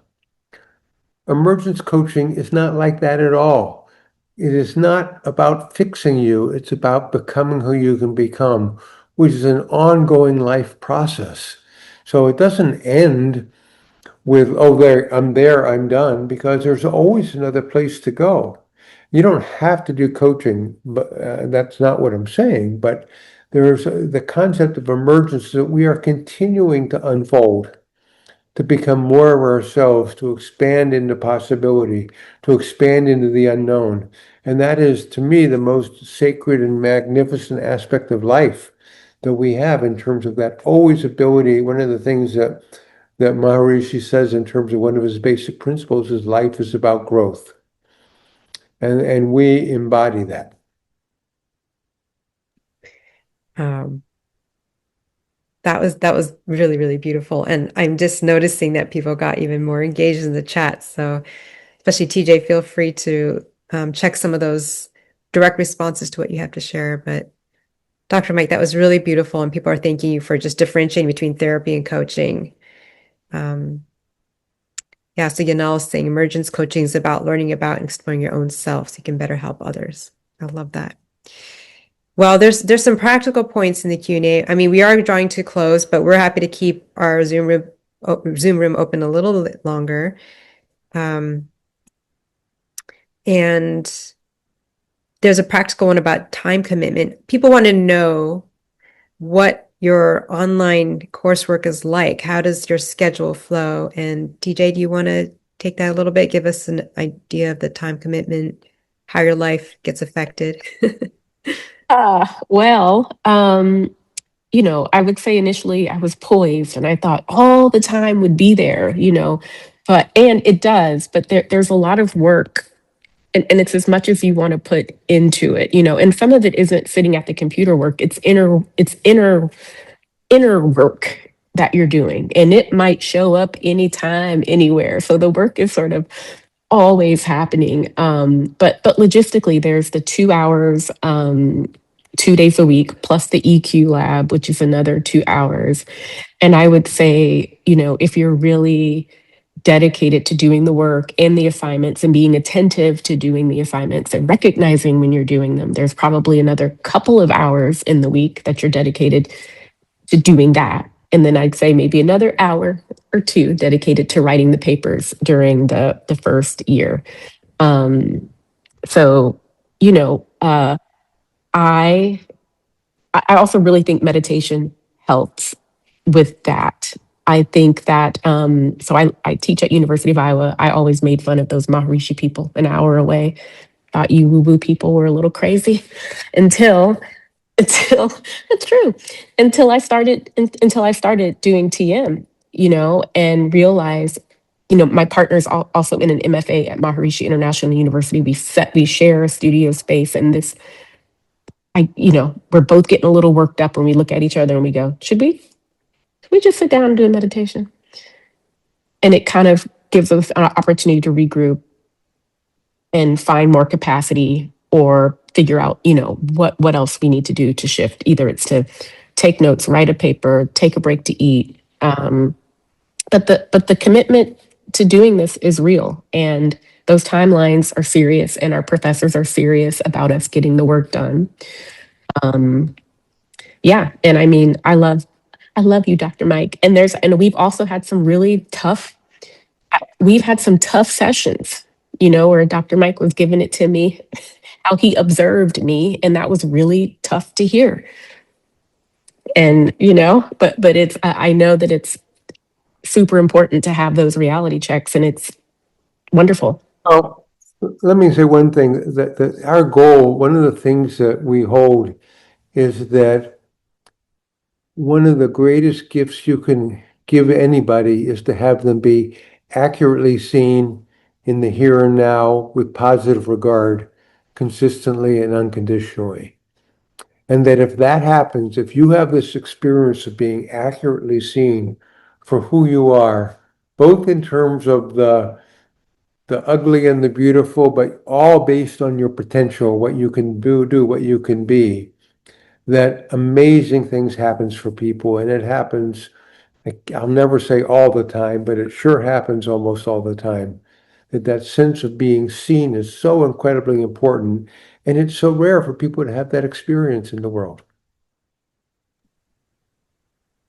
[SPEAKER 2] Emergence coaching is not like that at all. It is not about fixing you, it's about becoming who you can become, which is an ongoing life process. So it doesn't end with, oh, I'm done, because there's always another place to go. You don't have to do coaching, but that's not what I'm saying. But there's the concept of emergence that we are continuing to unfold, to become more of ourselves, to expand into possibility, to expand into the unknown. And that is, to me, the most sacred and magnificent aspect of life that we have in terms of that always ability. One of the things that Maharishi says in terms of one of his basic principles is life is about growth. And we embody that.
[SPEAKER 1] Um, that was really, really beautiful. And I'm just noticing that people got even more engaged in the chat. So especially TJ, feel free to check some of those direct responses to what you have to share. But Dr. Mike, that was really beautiful, and people are thanking you for just differentiating between therapy and coaching. Yeah, so Yanel is saying emergence coaching is about learning about and exploring your own self so you can better help others. I love that. Well, there's some practical points in the Q&A. I mean, we are drawing to close, but we're happy to keep our Zoom room open a little bit longer. And there's a practical one about time commitment. People want to know what your online coursework is like. How does your schedule flow? And TJ, do you want to take that a little bit? Give us an idea of the time commitment, how your life gets affected.
[SPEAKER 7] Well, I would say initially I was poised and I thought all the time would be there, and it does, but there's a lot of work and it's as much as you want to put into it, and some of it isn't sitting at the computer work. It's inner work that you're doing, and it might show up anytime, anywhere. So the work is sort of always happening. But logistically, there's the 2 hours, 2 days a week, plus the EQ lab, which is another 2 hours. And I would say, if you're really dedicated to doing the work and the assignments and being attentive to doing the assignments and recognizing when you're doing them, there's probably another couple of hours in the week that you're dedicated to doing that. And then I'd say maybe another hour or two dedicated to writing the papers during the first year. So, I also really think meditation helps with that. I think that so I teach at University of Iowa. I always made fun of those Maharishi people an hour away. Thought you woo-woo people were a little crazy until that's true. Until I started doing TM, and realized, my partner's also in an MFA at Maharishi International University. We share a studio space, and we're both getting a little worked up when we look at each other and we go, should we just sit down and do a meditation? And it kind of gives us an opportunity to regroup and find more capacity or figure out, what else we need to do to shift. Either it's to take notes, write a paper, take a break to eat. But the commitment to doing this is real, and those timelines are serious, and our professors are serious about us getting the work done. Yeah, and I mean, I love you, Dr. Mike. And we've also had some really tough. We've had some tough sessions, where Dr. Mike was giving it to me, how he observed me, and that was really tough to hear. And but it's I know that it's super important to have those reality checks, and it's wonderful.
[SPEAKER 2] Oh, let me say one thing, that our goal, one of the things that we hold is that one of the greatest gifts you can give anybody is to have them be accurately seen in the here and now with positive regard, consistently and unconditionally. And that if that happens, if you have this experience of being accurately seen for who you are, both in terms of the ugly and the beautiful, but all based on your potential, what you can do, what you can be, that amazing things happens for people. And it happens, I'll never say all the time, but it sure happens almost all the time. That sense of being seen is so incredibly important. And it's so rare for people to have that experience in the world.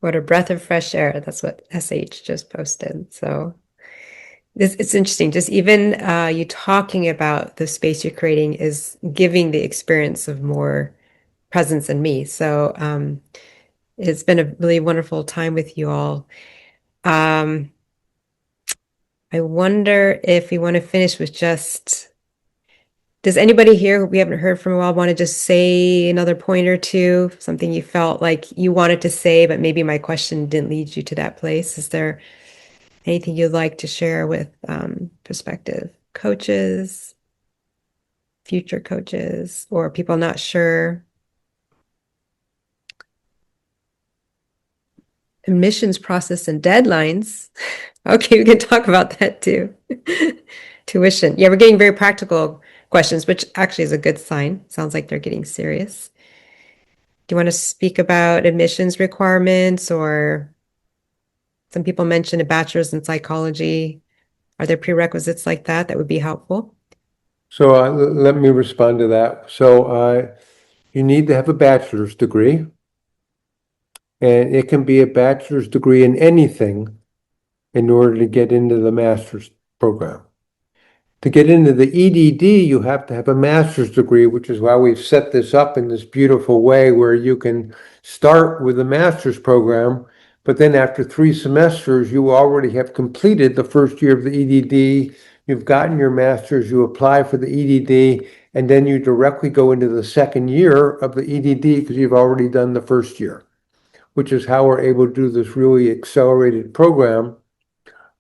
[SPEAKER 1] What a breath of fresh air. That's what SH just posted. So it's interesting. Just even you talking about the space you're creating is giving the experience of more presence in me. So it's been a really wonderful time with you all. I wonder if we want to finish with does anybody here who we haven't heard from a while want to just say another point or two, something you felt like you wanted to say, but maybe my question didn't lead you to that place? Is there anything you'd like to share with prospective coaches, future coaches, or people not sure? Admissions process and deadlines. Okay, we can talk about that too. Tuition. Yeah, we're getting very practical questions, which actually is a good sign. Sounds like they're getting serious. Do you want to speak about admissions requirements, or some people mentioned a bachelor's in psychology? Are there prerequisites like that that would be helpful?
[SPEAKER 2] So let me respond to that. So you need to have a bachelor's degree, and it can be a bachelor's degree in anything in order to get into the master's program. To get into the EDD, you have to have a master's degree, which is why we've set this up in this beautiful way where you can start with a master's program, but then after 3 semesters, you already have completed the first year of the EDD. You've gotten your master's, you apply for the EDD, and then you directly go into the second year of the EDD because you've already done the first year, which is how we're able to do this really accelerated program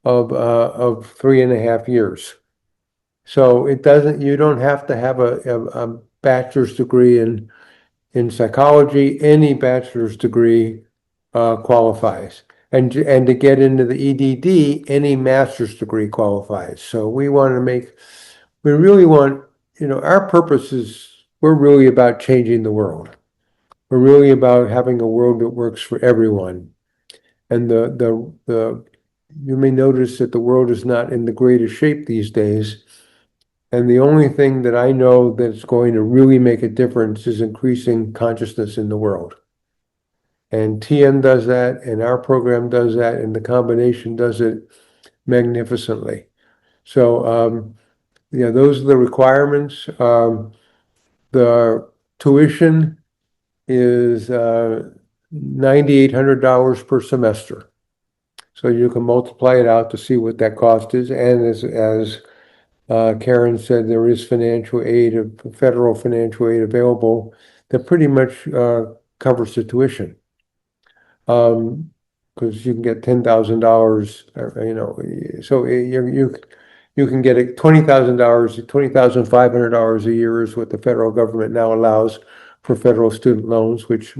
[SPEAKER 2] of 3.5 years. So you don't have to have a bachelor's degree in psychology. Any bachelor's degree qualifies. And to get into the EDD, any master's degree qualifies. So we really want, our purpose is, we're really about changing the world. We're really about having a world that works for everyone. And you may notice that the world is not in the greatest shape these days. And the only thing that I know that's going to really make a difference is increasing consciousness in the world. And TM does that, and our program does that, and the combination does it magnificently. So, those are the requirements. The tuition is $9,800 per semester. So you can multiply it out to see what that cost is. And as Karen said, there is federal financial aid available that pretty much covers the tuition. Because you can get $10,000, so you can get $20,000, $20,500 a year is what the federal government now allows for federal student loans, which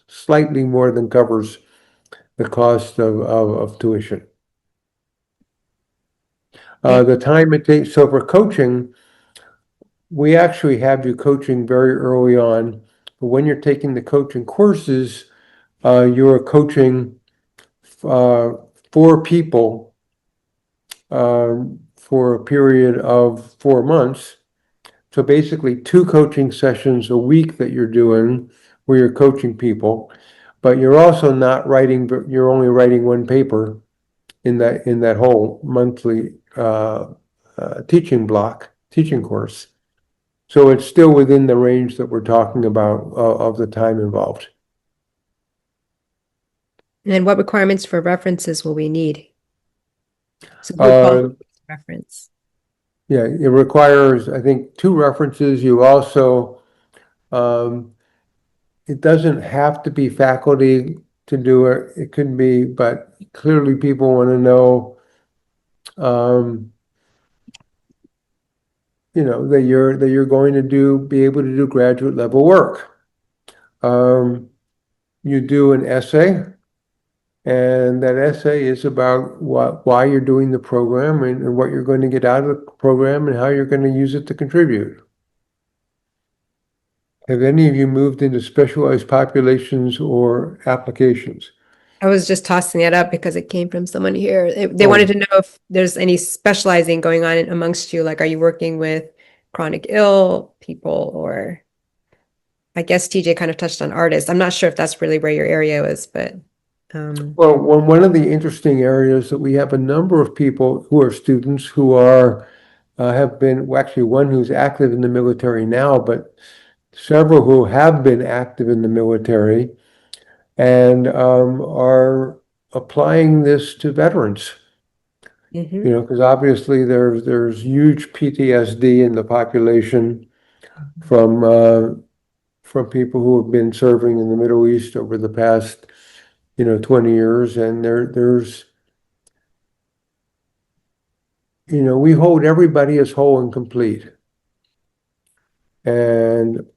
[SPEAKER 2] slightly more than covers the cost of tuition. The time it takes, so for coaching, we actually have you coaching very early on. But when you're taking the coaching courses, you're coaching 4 people for a period of 4 months. So basically 2 coaching sessions a week that you're doing where you're coaching people, but you're also not writing, you're only writing 1 paper in that whole monthly teaching course. So it's still within the range that we're talking about of the time involved.
[SPEAKER 1] And then what requirements for references will we need? So good reference.
[SPEAKER 2] Yeah, it requires, I think, 2 references. You also, it doesn't have to be faculty to do it. It could be, but clearly people want to know, that you're going to be able to do graduate level work. You do an essay, and that essay is about why you're doing the program and what you're going to get out of the program and how you're going to use it to contribute. Have any of you moved into specialized populations or applications?
[SPEAKER 1] I was just tossing it up because it came from someone here. They wanted to know if there's any specializing going on amongst you. Like, are you working with chronic ill people, or I guess TJ kind of touched on artists. I'm not sure if that's really where your area is, but
[SPEAKER 2] well, one of the interesting areas that we have a number of people who are students who have been, well, actually one who's active in the military now, but several who have been active in the military and are applying this to veterans. Because obviously there's huge PTSD in the population from people who have been serving in the Middle East over the past 20 years, and there's we hold everybody as whole and complete. And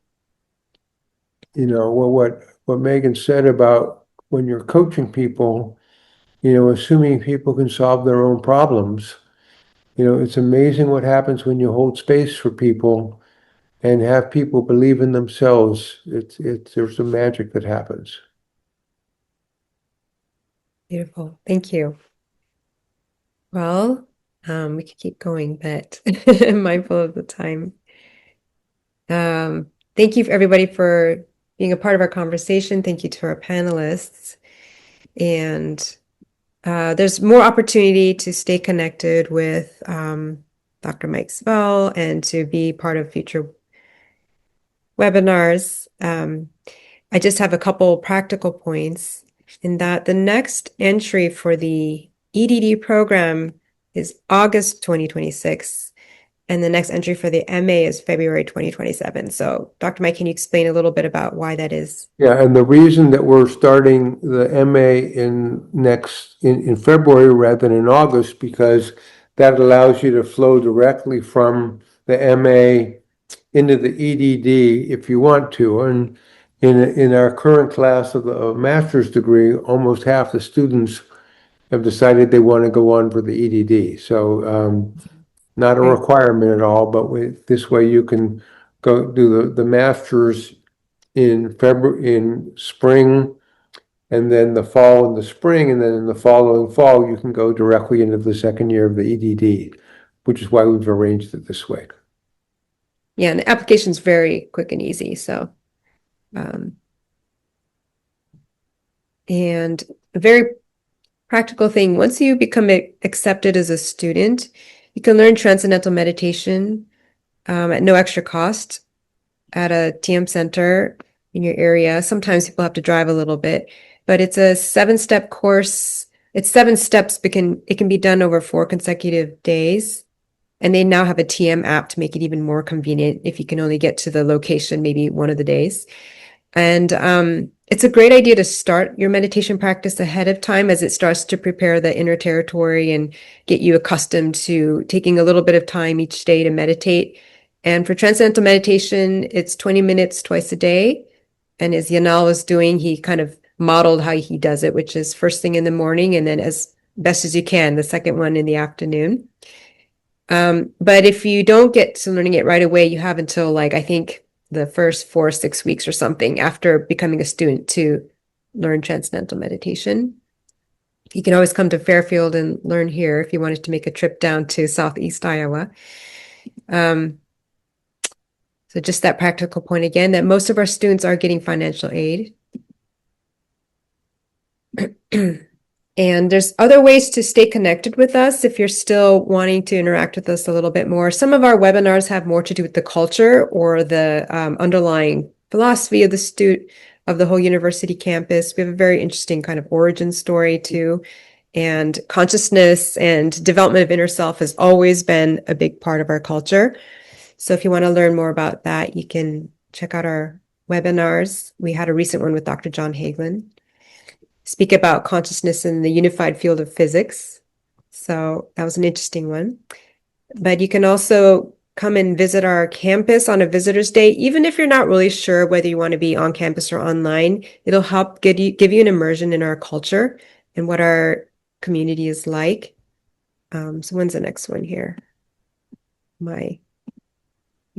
[SPEAKER 2] what Megan said about when you're coaching people, assuming people can solve their own problems, it's amazing what happens when you hold space for people and have people believe in themselves, there's some magic that happens.
[SPEAKER 1] Beautiful. Thank you. Well, we could keep going, but I'm mindful of the time. Thank you everybody for being a part of our conversation. Thank you to our panelists. And there's more opportunity to stay connected with Dr. Mike Zwell and to be part of future webinars. I just have a couple practical points in that the next entry for the EDD program is August 2026, and the next entry for the MA is February 2027. So, Dr. Mike, can you explain a little bit about why that is?
[SPEAKER 2] Yeah, and the reason that we're starting the MA in February rather than in August, because that allows you to flow directly from the MA into the EDD if you want to. And in our current class of the master's degree, almost half the students have decided they want to go on for the EDD. So not a
[SPEAKER 1] Okay.
[SPEAKER 2] requirement at all, but this way you can go do the master's in February, in spring, and then the fall and the spring, and then in the following fall, you can go directly into the second year of the EDD, which is why we've arranged it this way.
[SPEAKER 1] Yeah, and the application's very quick and easy. So, and a very practical thing, once you become accepted as a student, you can learn transcendental meditation at no extra cost at a TM center in your area. Sometimes people have to drive a little bit, but it's a 7-step course. It's 7 steps, but it can be done over 4 consecutive days. And they now have a TM app to make it even more convenient if you can only get to the location maybe one of the days. And it's a great idea to start your meditation practice ahead of time as it starts to prepare the inner territory and get you accustomed to taking a little bit of time each day to meditate. And for transcendental meditation, it's 20 minutes twice a day. And as Yanal was doing, he kind of modeled how he does it, which is first thing in the morning and then as best as you can, the second one in the afternoon. But if you don't get to learning it right away, you have until I think the first 4 or 6 weeks or something after becoming a student to learn transcendental meditation. You can always come to Fairfield and learn here if you wanted to make a trip down to Southeast Iowa. So just that practical point again, that most of our students are getting financial aid. And there's other ways to stay connected with us if you're still wanting to interact with us a little bit more. Some of our webinars have more to do with the culture or the underlying philosophy of the whole university campus. We have a very interesting kind of origin story too. And consciousness and development of inner self has always been a big part of our culture. So if you want to learn more about that, you can check out our webinars. We had a recent one with Dr. John Hagelin. Speak about consciousness in the unified field of physics. So that was an interesting one. But you can also come and visit our campus on a visitor's day, even if you're not really sure whether you want to be on campus or online. It'll help give you an immersion in our culture and what our community is like. So when's the next one here?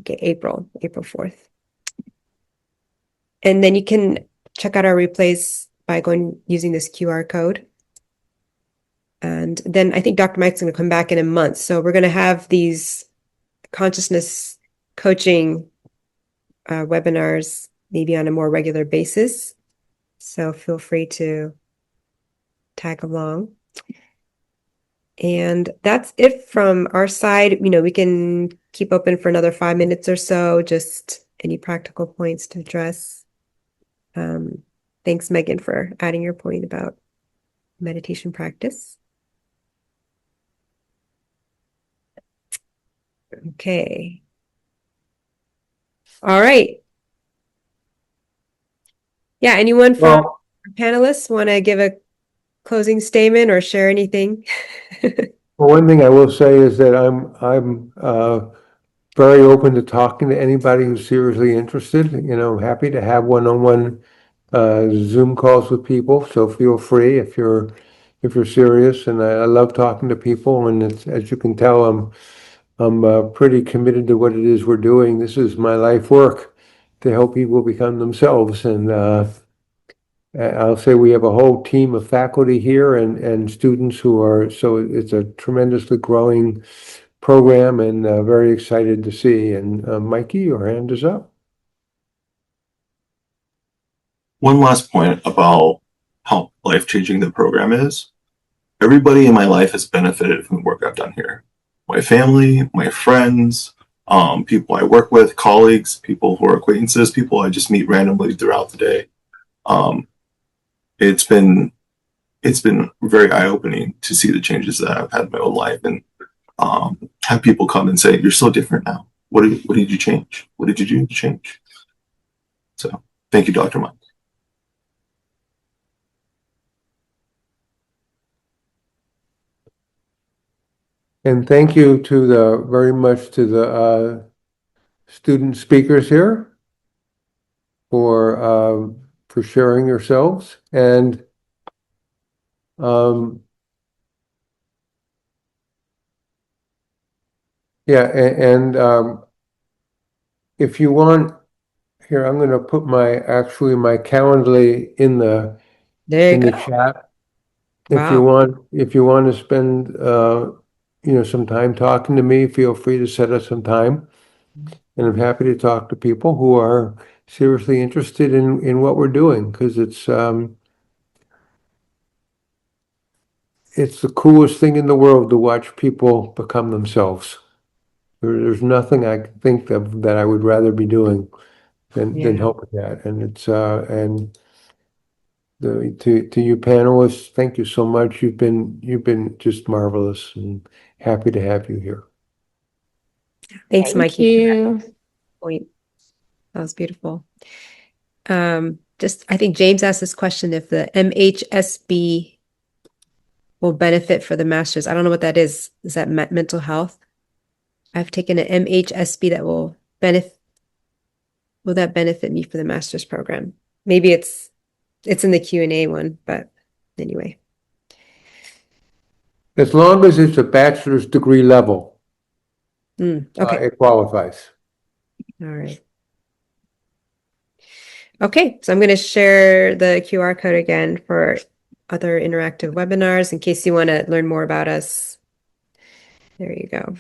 [SPEAKER 1] April 4th. And then you can check out our replays by using this QR code. And then I think Dr. Mike's going to come back in a month. So we're going to have these consciousness coaching webinars maybe on a more regular basis. So feel free to tag along. And that's it from our side. We can keep open for another 5 minutes or so, just any practical points to address. Thanks, Megan, for adding your point about meditation practice. Okay. All right. Yeah, anyone from our panelists want to give a closing statement or share anything?
[SPEAKER 2] Well, one thing I will say is that I'm very open to talking to anybody who's seriously interested. I'm happy to have one-on-one Zoom calls with people. So feel free if you're serious. And I love talking to people. And as you can tell, I'm pretty committed to what it is we're doing. This is my life work to help people become themselves. And I'll say we have a whole team of faculty here and students who are, so it's a tremendously growing program and very excited to see. And Mikey, your hand is up.
[SPEAKER 4] One last point about how life-changing the program is. Everybody in my life has benefited from the work I've done here. My family, my friends, people I work with, colleagues, people who are acquaintances, people I just meet randomly throughout the day. It's been very eye-opening to see the changes that I've had in my own life, and have people come and say, "You're so different now. What did you change? What did you do to change?" So thank you, Dr. Mike.
[SPEAKER 2] And thank you very much to the student speakers here for sharing yourselves. And yeah, and if you want, here I'm going to put my Calendly in the
[SPEAKER 1] There you go.
[SPEAKER 2] chat. If you
[SPEAKER 1] Wow.
[SPEAKER 2] want to spend some time talking to me, feel free to set us some time. And I'm happy to talk to people who are seriously interested in what we're doing, because it's the coolest thing in the world to watch people become themselves. There's nothing I can think of that I would rather be doing than
[SPEAKER 1] Yeah.
[SPEAKER 2] helping that. And it's and to you panelists, thank you so much. You've been just marvelous, and happy to have you here.
[SPEAKER 1] Thanks,
[SPEAKER 7] Thank
[SPEAKER 1] Mikey, for that
[SPEAKER 7] you.
[SPEAKER 1] point. That was beautiful. I think James asked this question if the MHSB will benefit for the master's. I don't know what that is. Is that mental health? I've taken an MHSB that will that benefit me for the master's program? Maybe it's in the Q&A one, but anyway.
[SPEAKER 2] As long as it's a bachelor's degree level,
[SPEAKER 1] Okay.
[SPEAKER 2] it qualifies.
[SPEAKER 1] All right. Okay, so I'm going to share the QR code again for other interactive webinars in case you want to learn more about us. There you go.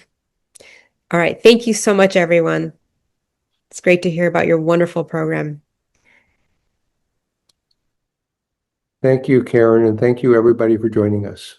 [SPEAKER 1] All right. Thank you so much, everyone. It's great to hear about your wonderful program.
[SPEAKER 2] Thank you, Karen, and thank you everybody for joining us.